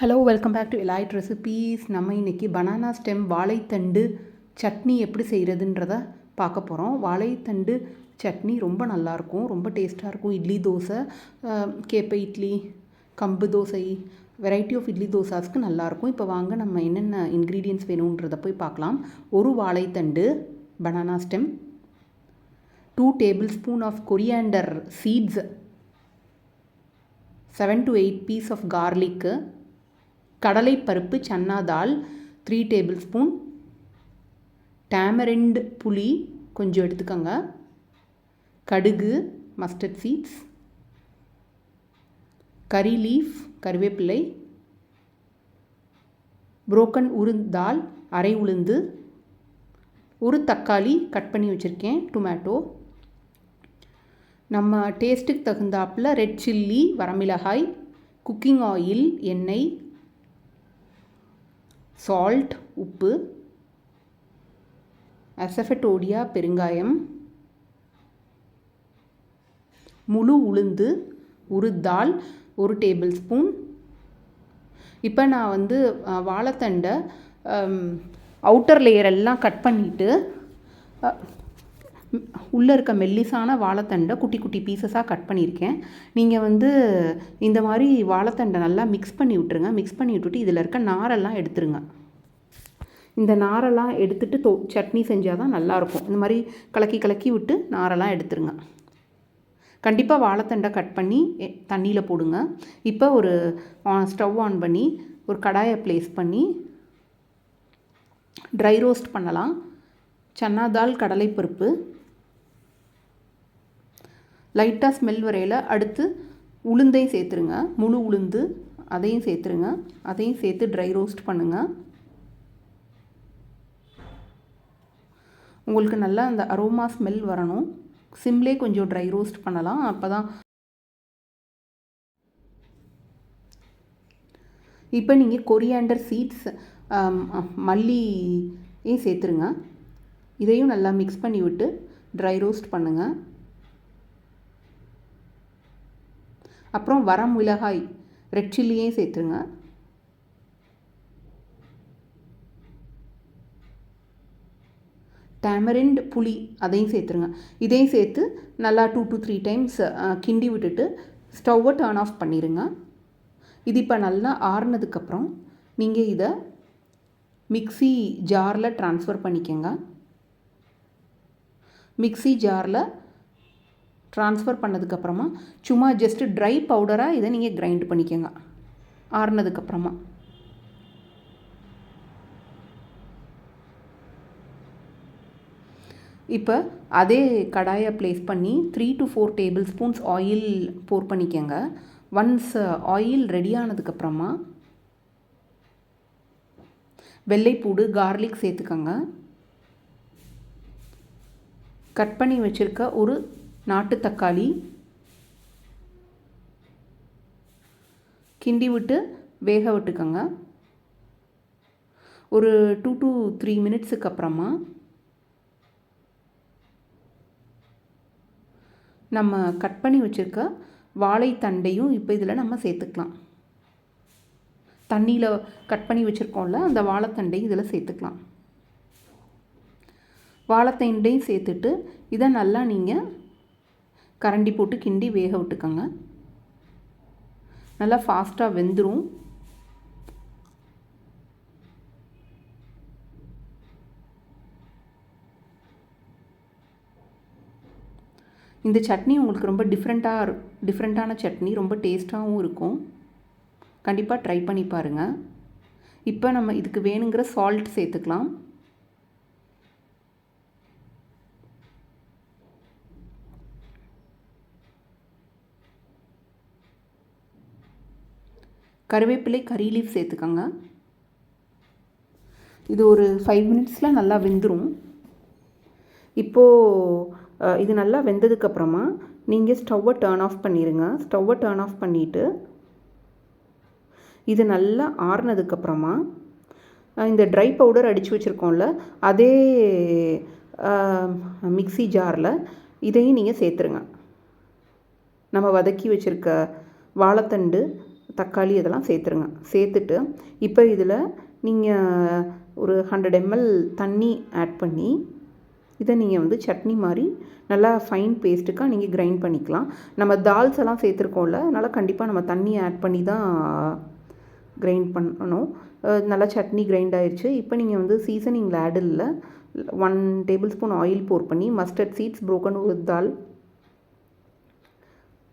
Hello, welcome back to elite recipes. நம்ம இன்றைக்கி banana stem வாழைத்தண்டு சட்னி எப்படி செய்கிறதுன்றத பார்க்க போகிறோம். வாழைத்தண்டு சட்னி ரொம்ப நல்லாயிருக்கும், ரொம்ப டேஸ்ட்டாக இருக்கும். இட்லி தோசை, கேப்பை இட்லி, கம்பு தோசை, வெரைட்டி ஆஃப் இட்லி தோசாஸ்க்கு நல்லாயிருக்கும். இப்போ வாங்க நம்ம என்னென்ன இன்க்ரீடியன்ட்ஸ் வேணுன்றதை போய் பார்க்கலாம். ஒரு வாழைத்தண்டு banana stem, 2 tablespoons of coriander seeds, 7 to 8 piece of garlic, கடலைப்பருப்பு சன்னா தால் 3 tablespoons, டேமரிண்ட் புளி கொஞ்சம் எடுத்துக்கோங்க, கடுகு மஸ்டர்ட் சீட்ஸ், கறி லீஃப் கருவேப்பிலை, புரோக்கன் உளுந்தால் அரை உளுந்து, ஒரு தக்காளி கட் பண்ணி வச்சுருக்கேன், டொமேட்டோ, நம்ம டேஸ்ட்டுக்கு தகுந்தாப்பில் ரெட் சில்லி வரமிளகாய், குக்கிங் ஆயில் எண்ணெய், சால்ட் உப்பு, அசஃபட்டோடியா பெருங்காயம், முழு உளுந்து உருத்தால் 1 tablespoon. இப்போ நான் வாழைத்தண்டை அவுட்டர் லேயர் எல்லாம் கட் பண்ணிவிட்டு உள்ளே இருக்க மெல்லிசான வாழைத்தண்டை குட்டி குட்டி பீசஸாக கட் பண்ணியிருக்கேன். நீங்கள் இந்த மாதிரி வாழைத்தண்டை நல்லா மிக்ஸ் பண்ணி விட்டுருங்க. மிக்ஸ் பண்ணி விட்டுட்டு இதில் இருக்க நாரெல்லாம் எடுத்துருங்க. இந்த நாரெல்லாம் எடுத்துகிட்டு சட்னி செஞ்சால் தான் நல்லாயிருக்கும். இந்த மாதிரி கலக்கி கலக்கி விட்டு நாரெல்லாம் எடுத்துருங்க. கண்டிப்பாக வாழைத்தண்டை கட் பண்ணி தண்ணியில் போடுங்க. இப்போ ஒரு ஸ்டவ் ஆன் பண்ணி ஒரு கடாயை ப்ளேஸ் பண்ணி ட்ரை ரோஸ்ட் பண்ணலாம். சன்னா தால், கடலைப்பருப்பு லைட்டாக ஸ்மெல் வரையில் அடுத்து உளுந்தையும் சேர்த்துருங்க. முழு உளுந்து அதையும் சேர்த்துருங்க. அதையும் சேர்த்து ட்ரை ரோஸ்ட் பண்ணுங்கள். உங்களுக்கு நல்லா அந்த அரோமா ஸ்மெல் வரணும். சிம்லே கொஞ்சம் ட்ரை ரோஸ்ட் பண்ணலாம். அப்போ தான் இப்போ நீங்கள் கொரியாண்டர் சீட்ஸ், மல்லியும் சேர்த்துருங்க. இதையும் நல்லா மிக்ஸ் பண்ணி விட்டு ட்ரை ரோஸ்ட் பண்ணுங்கள். அப்புறம் வரமிளகாய் ரெட் சில்லியையும் சேர்த்துருங்க. டேமரிண்ட் புளி அதையும் சேர்த்துருங்க. இதையும் சேர்த்து நல்லா 2 to 3 times கிண்டி விட்டுட்டு ஸ்டவ்வை டர்ன் ஆஃப் பண்ணிடுங்க. இது இப்போ நல்லா ஆறுனதுக்கப்புறம் நீங்கள் இதை மிக்ஸி ஜாரில் ட்ரான்ஸ்ஃபர் பண்ணிக்கோங்க. மிக்ஸி ஜாரில் ட்ரான்ஸ்ஃபர் பண்ணதுக்கப்புறமா சும்மா ஜஸ்ட்டு ட்ரை பவுடராக இதை நீங்கள் கிரைண்ட் பண்ணிக்கோங்க ஆறுனதுக்கப்புறமா. இப்போ அதே கடாயை ப்ளேஸ் பண்ணி 3 to 4 tablespoons ஆயில் போர் பண்ணிக்கோங்க. ஒன்ஸ் ஆயில் ரெடி ஆனதுக்கப்புறமா வெள்ளைப்பூடு, கார்லிக் சேர்த்துக்கோங்க. கட் பண்ணி வச்சுருக்க ஒரு நாட்டு தக்காளி கிண்டி விட்டு வேக விட்டுக்கோங்க. ஒரு 2 to 3 minutesக்கு அப்புறமா நம்ம கட் பண்ணி வச்சுருக்க வாழைத்தண்டையும் இப்போ இதில் நம்ம சேர்த்துக்கலாம். தண்ணியில் கட் பண்ணி வச்சுருக்கோம்ல, அந்த வாழைத்தண்டையும் இதில் சேர்த்துக்கலாம். வாழைத்தண்டையும் சேர்த்துட்டு இதை நல்லா நீங்கள் கரண்டி போட்டு கிண்டி வேக விட்டுக்கோங்க. நல்லா ஃபாஸ்ட்டாக வெந்துடும். இந்த சட்னி உங்களுக்கு ரொம்ப டிஃப்ரெண்ட்டான சட்னி, ரொம்ப டேஸ்ட்டாகவும் இருக்கும். கண்டிப்பாக ட்ரை பண்ணி பாருங்கள். இப்போ நம்ம இதுக்கு வேணுங்கிற சால்ட் சேர்த்துக்கலாம். கருவேப்பிலை, கறி லீஃப் சேர்த்துக்கோங்க. இது ஒரு 5 minutesல நல்லா வெந்துடும். இப்போது இது நல்லா வெந்ததுக்கப்புறமா நீங்கள் ஸ்டவ்வை டர்ன் ஆஃப் பண்ணிடுங்க. ஸ்டவ்வை டர்ன் ஆஃப் பண்ணிவிட்டு இது நல்லா ஆறுனதுக்கப்புறமா இந்த ட்ரை பவுடர் அடித்து வச்சுருக்கோம்ல, அதே மிக்ஸி ஜாரில் இதையும் நீங்கள் சேர்த்துருங்க. நம்ம வதக்கி வச்சுருக்க வாழைத்தண்டு, தக்காளி இதெல்லாம் சேர்த்துருங்க. சேர்த்துட்டு இப்போ இதில் நீங்கள் ஒரு 100 ml தண்ணி ஆட் பண்ணி இதை நீங்கள் வந்து சட்னி மாதிரி நல்லா ஃபைன் பேஸ்ட்டுக்காக நீங்கள் கிரைண்ட் பண்ணிக்கலாம். நம்ம தால்ஸ் எல்லாம் சேர்த்துருக்கோம்ல, அதனால் கண்டிப்பாக நம்ம தண்ணி ஆட் பண்ணி தான் கிரைண்ட் பண்ணணும். நல்லா சட்னி கிரைண்ட் ஆயிடுச்சு. இப்போ நீங்கள் வந்து சீசனிங் லேடில் 1 tablespoon ஆயில் போர் பண்ணி மஸ்டர்ட் சீட்ஸ், broken urad தால்,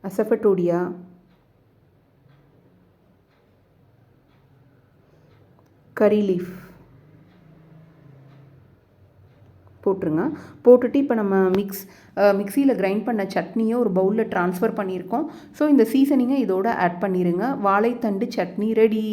அசஃபட்டோடியா, கறி லீஃப் போட்டுருங்க. போட்டுட்டு இப்போ நம்ம மிக்சியில் கிரைண்ட் பண்ண சட்னியை ஒரு பவுலில் ட்ரான்ஸ்ஃபர் பண்ணியிருக்கோம். ஸோ இந்த சீசனிங்கை இதோட ஆட் பண்ணிடுங்க. வாழைத்தண்டு சட்னி ரெடி.